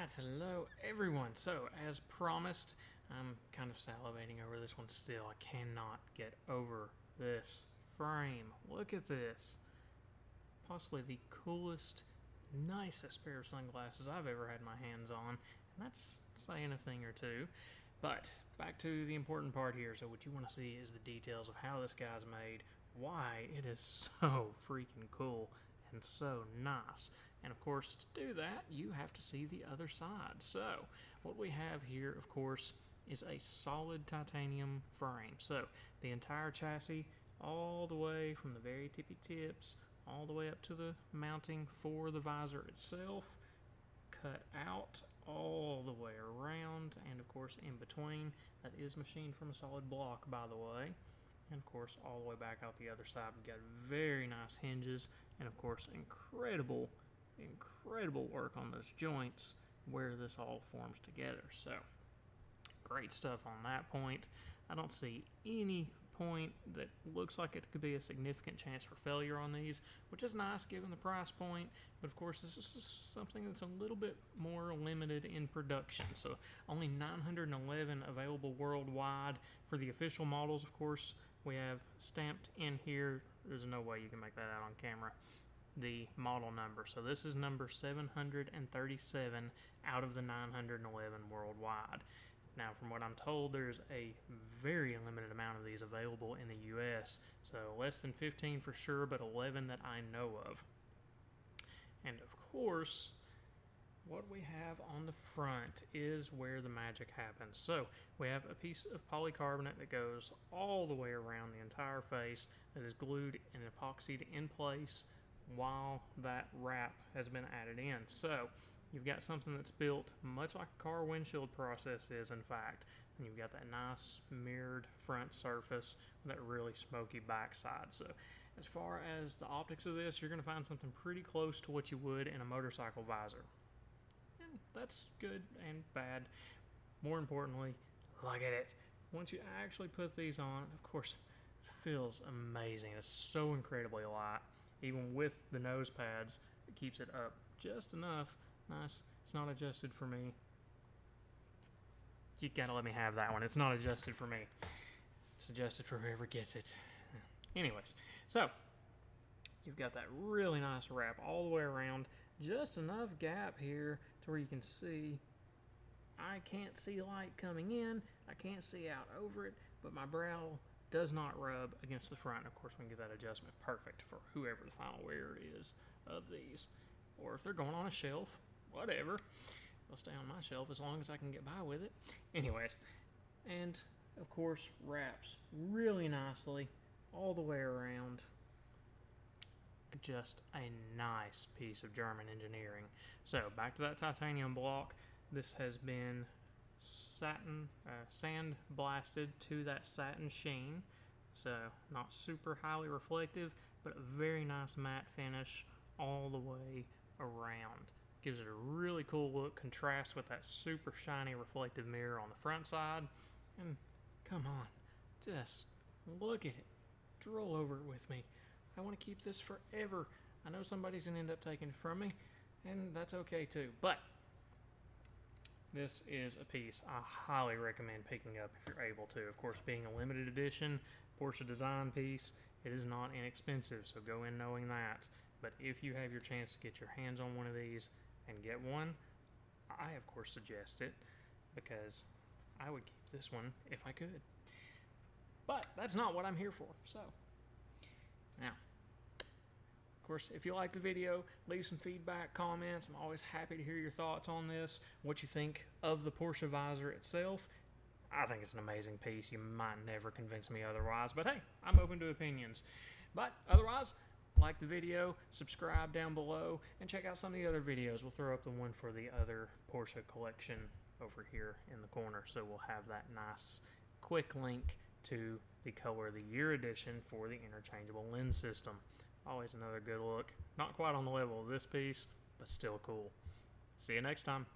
Alright, hello everyone. So, as promised, I'm kind of salivating over this one still. I cannot get over this frame. Look at this. Possibly the coolest, nicest pair of sunglasses I've ever had my hands on. And that's saying a thing or two. But, back to the important part here. So what you want to see is the details of how this guy's made, why it is so freaking cool and so nice. And of course, to do that, you have to see the other side. So, what we have here, of course, is a solid titanium frame. So, the entire chassis, all the way from the very tippy tips, all the way up to the mounting for the visor itself, cut out all the way around, and of course in between. That is machined from a solid block, by the way. And of course, all the way back out the other side, we've got very nice hinges, and of course, incredible work on those joints where this all forms together. So, great stuff on that point. I don't see any point that looks like it could be a significant chance for failure on these, which is nice given the price point, but of course this is something that's a little bit more limited in production. So only 911 available worldwide. For the official models, of course, we have stamped in here, there's no way you can make that out on camera, the model number. So this is number 737 out of the 911 worldwide. Now, from what I'm told, there's a very limited amount of these available in the US, so less than 15 for sure, but 11 that I know of. And of course, what we have on the front is where the magic happens. So, we have a piece of polycarbonate that goes all the way around the entire face that is glued and epoxied in place while that wrap has been added in. So, you've got something that's built much like a car windshield process is, in fact, and you've got that nice mirrored front surface with that really smoky backside. So as far as the optics of this, you're going to find something pretty close to what you would in a motorcycle visor. And that's good and bad. More importantly, look at it. Once you actually put these on, of course, it feels amazing. It's so incredibly light. Even with the nose pads, it keeps it up just enough. Nice. It's not adjusted for me. You gotta let me have that one. It's not adjusted for me. It's adjusted for whoever gets it. Anyways, so you've got that really nice wrap all the way around. Just enough gap here to where you can see. I can't see light coming in. I can't see out over it, but my brow does not rub against the front. Of course, we can get that adjustment perfect for whoever the final wearer is of these. Or if they're going on a shelf, whatever. They'll stay on my shelf as long as I can get by with it. Anyways, and of course wraps really nicely all the way around. Just a nice piece of German engineering. So back to that titanium block. This has been sand blasted to that satin sheen. So not super highly reflective, but a very nice matte finish all the way around. Gives it a really cool look, contrast with that super shiny reflective mirror on the front side. And come on, just look at it. Drool over it with me. I want to keep this forever. I know somebody's gonna end up taking it from me, and that's okay too. But this is a piece I highly recommend picking up if you're able to. Of course, being a limited edition Porsche Design piece, it is not inexpensive, so go in knowing that. But if you have your chance to get your hands on one of these and get one, I of course suggest it, because I would keep this one if I could. But that's not what I'm here for. So now, of course, if you like the video, leave some feedback, comments. I'm always happy to hear your thoughts on this, what you think of the Porsche visor itself. I think it's an amazing piece. You might never convince me otherwise, but hey, I'm open to opinions. But otherwise, like the video, subscribe down below, and check out some of the other videos. We'll throw up the one for the other Porsche collection over here in the corner, so we'll have that nice quick link to the Color of the Year edition for the interchangeable lens system. Always another good look. Not quite on the level of this piece, but still cool. See you next time.